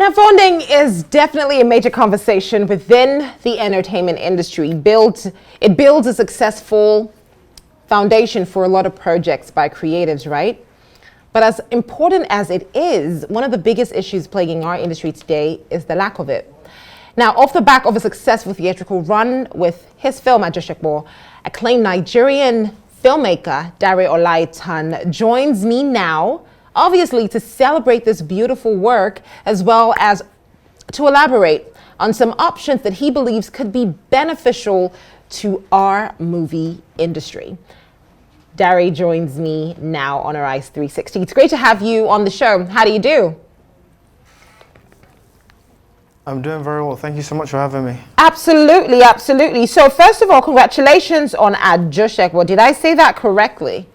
Now, funding is definitely a major conversation within the entertainment industry. It builds a successful foundation for a lot of projects by creatives, right? But as important as it is, one of the biggest issues plaguing our industry today is the lack of it. Now, off the back of a successful theatrical run with his film Ajosekbo, acclaimed Nigerian filmmaker Dare Olaitan joins me now, obviously to celebrate this beautiful work, as well as to elaborate on some options that he believes could be beneficial to our movie industry. Dare joins me now on Arise 360. It's great to have you on the show. How do you do? I'm doing very well. Thank you so much for having me. Absolutely, absolutely. So first of all, congratulations on Ajosekbo. Did I say that correctly?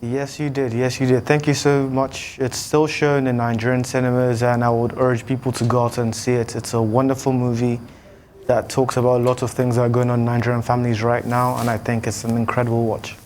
Yes, you did. Yes, you did. Thank you so much. It's still shown in Nigerian cinemas, and I would urge people to go out and see it. It's a wonderful movie that talks about a lot of things that are going on in Nigerian families right now, and I think it's an incredible watch.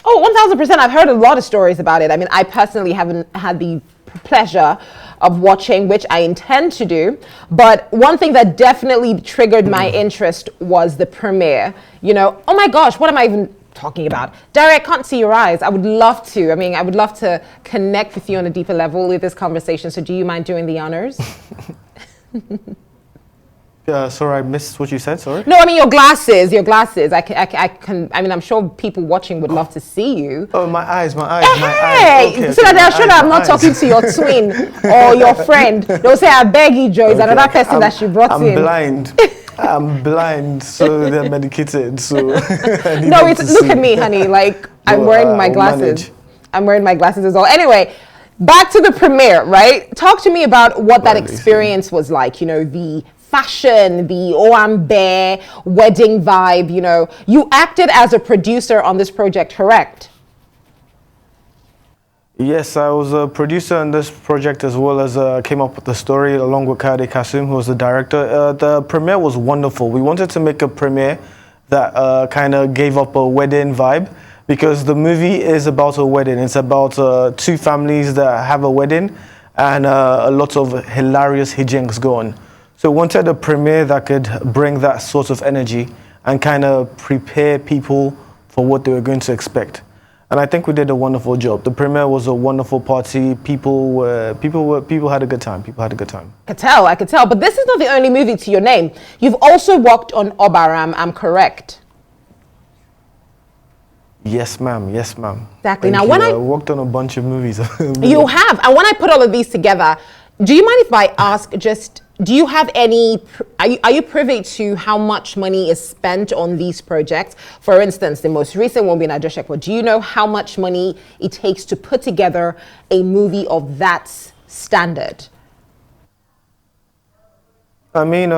Oh, 1000%. I've heard a lot of stories about it. I mean, I personally haven't had the pleasure of watching, which I intend to do. But one thing that definitely triggered my interest was the premiere. You know, oh my gosh, what am I even talking about? Dare, I can't see your eyes. I would love to. I mean, I would love to connect with you on a deeper level with this conversation. So do you mind doing the honors? Sorry, I missed what you said, sorry? No, I mean, your glasses. I mean, I'm sure people watching would love to see you. Oh, my eyes. Hey, Okay, so that they're sure that I'm not eyes. talking to your twin or your friend. They'll say, I beg you, Joy, is another person that she brought in. I'm blind, so they're medicated. So no, look at me, honey. Like, I'm wearing my glasses. I'm wearing my glasses as well. Anyway, back to the premiere, right? Talk to me about what that experience was like. You know, the fashion, the Owambe wedding vibe. You know, you acted as a producer on this project, correct? Yes, I was a producer on this project, as well as came up with the story along with Kade Kassim, who was the director. The premiere was wonderful. We wanted to make a premiere that kind of gave up a wedding vibe, because the movie is about a wedding. It's about two families that have a wedding, and a lot of hilarious hijinks go on. So we wanted a premiere that could bring that sort of energy and kind of prepare people for what they were going to expect. And I think we did a wonderful job. The premiere was a wonderful party. People had a good time. I could tell. But this is not the only movie to your name. You've also worked on Obaram, I'm correct? Yes, ma'am. Exactly. Thank Now, you. when I worked on a bunch of movies. You have. And when I put all of these together, do you mind if I ask just, do you have any, are you privy to how much money is spent on these projects? For instance, the most recent one being Ajosekbo. Do you know how much money it takes to put together a movie of that standard? I mean,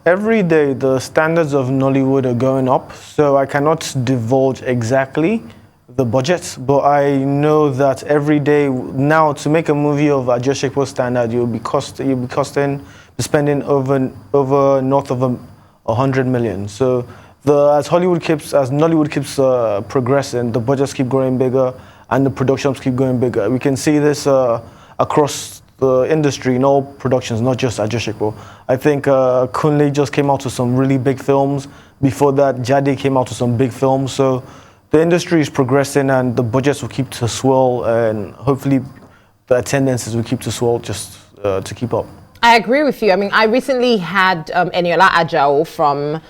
every day the standards of Nollywood are going up, so I cannot divulge exactly the budget, but I know that every day now, to make a movie of Ajosekbo standard, you'll be spending over north of 100 million. So as Nollywood keeps progressing, the budgets keep growing bigger and the productions keep going bigger. We can see this across the industry in all productions, not just Ajosekbo. I think Kunle just came out with some really big films. Before that, Jade came out with some big films. So the industry is progressing, and the budgets will keep to swell, and hopefully the attendances will keep to swell just to keep up. I agree with you. I mean, I recently had Eniola Ajao from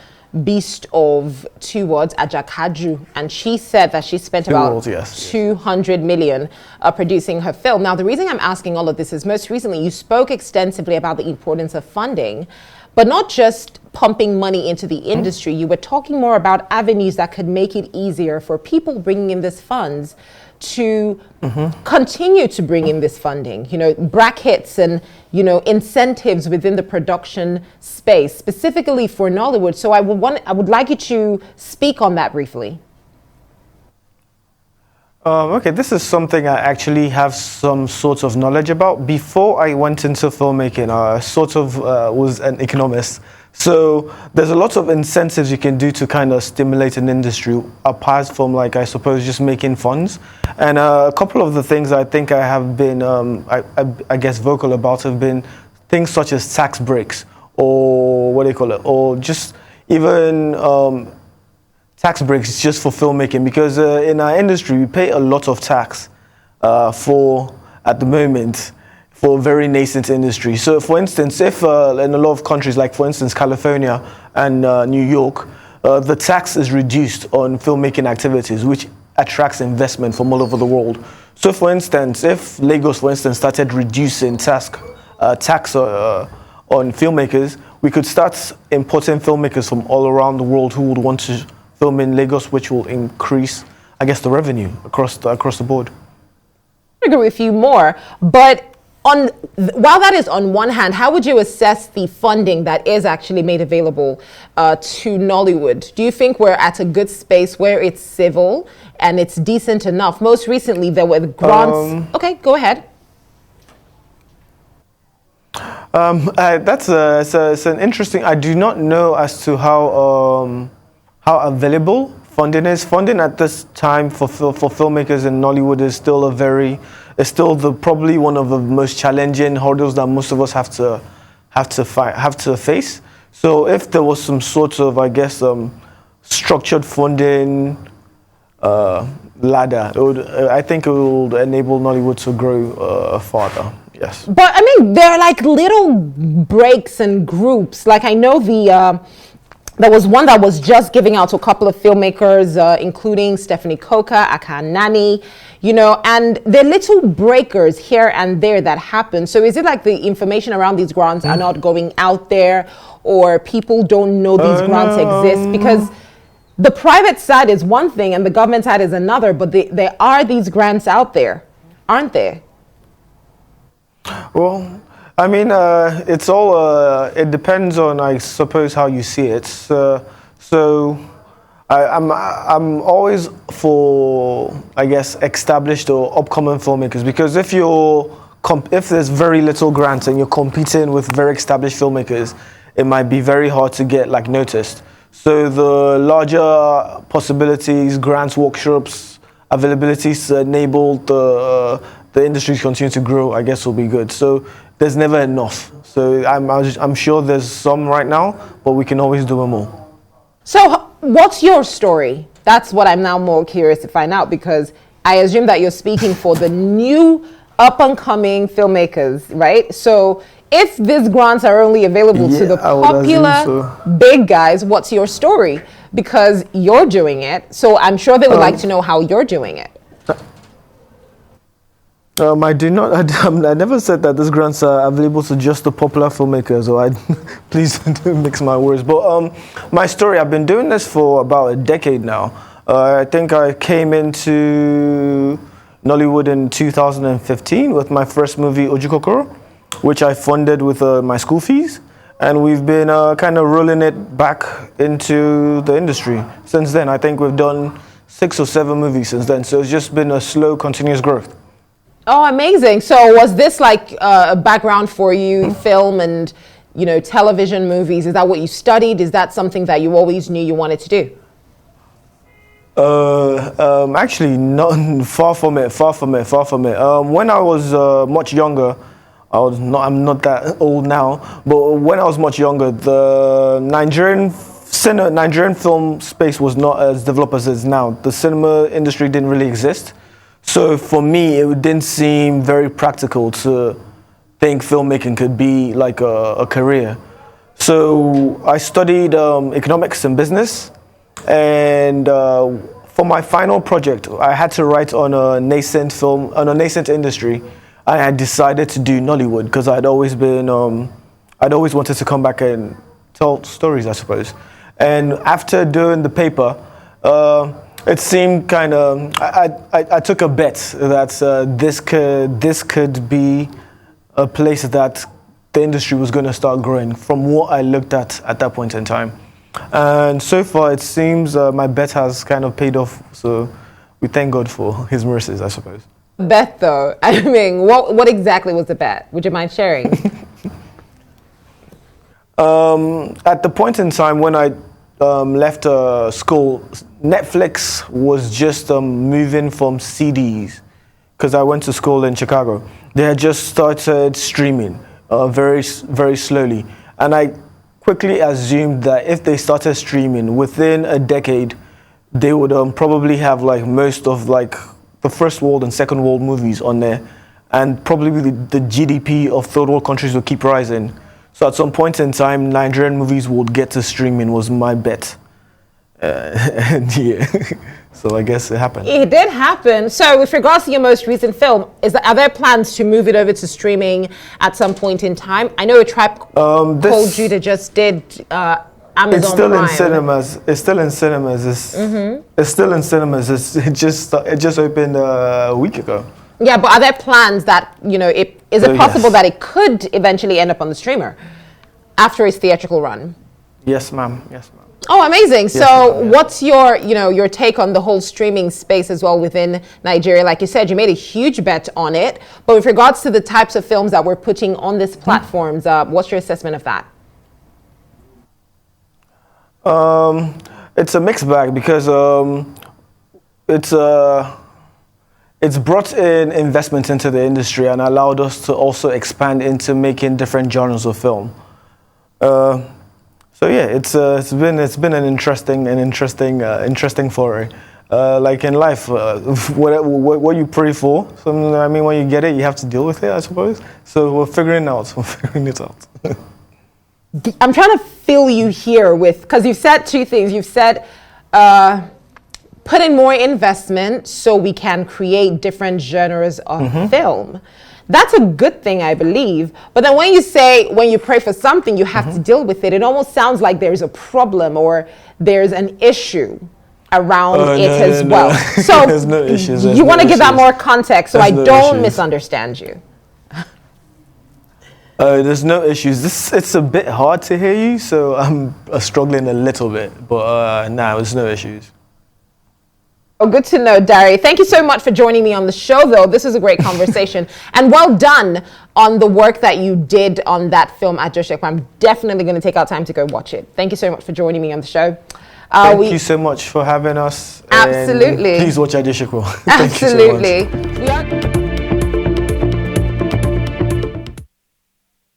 Beast of Two Words, Ajakaju, and she said that she spent about 200 million producing her film. Now, the reason I'm asking all of this is most recently you spoke extensively about the importance of funding, but not just pumping money into the industry. You were talking more about avenues that could make it easier for people bringing in these funds to continue to bring in this funding, you know, brackets and, you know, incentives within the production space, specifically for Nollywood. So I would like you to speak on that briefly. Okay, this is something I actually have some sort of knowledge about. Before I went into filmmaking, I was an economist. So there's a lot of incentives you can do to kind of stimulate an industry, apart from, like, I suppose, just making funds. And a couple of the things I think I have been, I guess, vocal about have been things such as tax breaks, or what do you call it, or just even tax breaks just for filmmaking, because in our industry we pay a lot of tax for, at the moment, for a very nascent industry. So for instance, if in a lot of countries, like for instance California and New York, the tax is reduced on filmmaking activities, which attracts investment from all over the world. So for instance, if Lagos, for instance, started reducing tax on filmmakers, we could start importing filmmakers from all around the world who would want to film in Lagos, which will increase, I guess, the revenue across the board. I agree with you more, but while that is on one hand, how would you assess the funding that is actually made available to Nollywood? Do you think we're at a good space where it's civil and it's decent enough? Most recently, there were grants. Okay, go ahead. It's an interesting. I do not know as to how available funding is. Funding at this time for filmmakers in Nollywood is still probably one of the most challenging hurdles that most of us have to face. So if there was some sort of, I guess, structured funding ladder, I think it would enable Nollywood to grow farther. Yes. But I mean, there are like little breaks and groups. Like I know there was one that was just giving out to a couple of filmmakers, including Stephanie Coker, Akanani, and there are little breakers here and there that happen. So is it like the information around these grants are not going out there, or people don't know these grants exist? Because the private side is one thing and the government side is another, but there are these grants out there, aren't there? Well, I mean, it's all. It depends on, I suppose, how you see it. I'm always for, I guess, established or upcoming filmmakers, because if there's very little grants and you're competing with very established filmmakers, it might be very hard to get like noticed. So the larger possibilities, grants, workshops, availabilities to enable the industry to continue to grow, I guess, will be good. So there's never enough. So I'm sure there's some right now, but we can always do more. So what's your story? That's what I'm now more curious to find out, because I assume that you're speaking for the new up-and-coming filmmakers, right? So if these grants are only available to the popular big guys, what's your story? Because you're doing it, so I'm sure they would like to know how you're doing it. I do not. I never said that these grants are available to just the popular filmmakers. Please don't mix my words. But my story, I've been doing this for about a decade now. I think I came into Nollywood in 2015 with my first movie, Ojukokoro, which I funded with my school fees. And we've been kind of rolling it back into the industry since then. I think we've done 6 or 7 movies since then. So it's just been a slow, continuous growth. Oh, amazing. So was this like a background for you, film and, television movies? Is that what you studied? Is that something that you always knew you wanted to do? Actually, not far from it. When I was much younger, I'm not that old now, but when I was much younger, the Nigerian film space was not as developed as it is now. The cinema industry didn't really exist. So for me, it didn't seem very practical to think filmmaking could be like a career. So I studied economics and business, and for my final project, I had to write on a nascent industry. I had decided to do Nollywood because I'd always wanted to come back and tell stories, I suppose. And after doing the paper, it seemed kind of, I took a bet that this could be a place that the industry was going to start growing from what I looked at that point in time. And so far, it seems my bet has kind of paid off. So we thank God for his mercies, I suppose. Bet though, I mean, what exactly was the bet? Would you mind sharing? At the point in time when I left school, Netflix was just moving from CDs because I went to school in Chicago. They had just started streaming very slowly, and I quickly assumed that if they started streaming within a decade, they would probably have like most of like the first world and second world movies on there, and probably the GDP of third world countries will keep rising. So at some point in time, Nigerian movies would get to streaming was my bet. And yeah, so I guess it happened. It did happen. So with regards to your most recent film, are there plans to move it over to streaming at some point in time? I know A Tribe Called Judah just did Amazon It's still Prime. in cinemas. It's still in cinemas. It's still in cinemas. It just opened a week ago. Yeah, but are there plans that, is it possible yes. that it could eventually end up on the streamer after its theatrical run? Yes, ma'am. Yes, ma'am. Oh, amazing. Yes, So ma'am, yeah. what's your take on the whole streaming space as well within Nigeria? Like you said, you made a huge bet on it. But with regards to the types of films that we're putting on these platforms, what's your assessment of that? It's a mixed bag because it's brought in investment into the industry and allowed us to also expand into making different genres of film. So yeah, it's been an interesting foray. Like in life, what you pray for. So, I mean, when you get it, you have to deal with it, I suppose. So we're figuring it out. I'm trying to feel you here because you've said two things. You've said put in more investment so we can create different genres of film. That's a good thing, I believe. But then when you pray for something, you have to deal with it. It almost sounds like there's a problem or there's an issue around it as well. No. So There's no issues. you want to give that more context so I don't issues. misunderstand you. There's no issues. It's a bit hard to hear you, so I'm struggling a little bit. But there's no issues. Oh, good to know, Dari. Thank you so much for joining me on the show, though. This was a great conversation. And well done on the work that you did on that film at Joshua. I'm definitely going to take our time to go watch it. Thank you so much for joining me on the show. Thank you so much for having us. Absolutely. And please watch Adeshiko. Absolutely. We are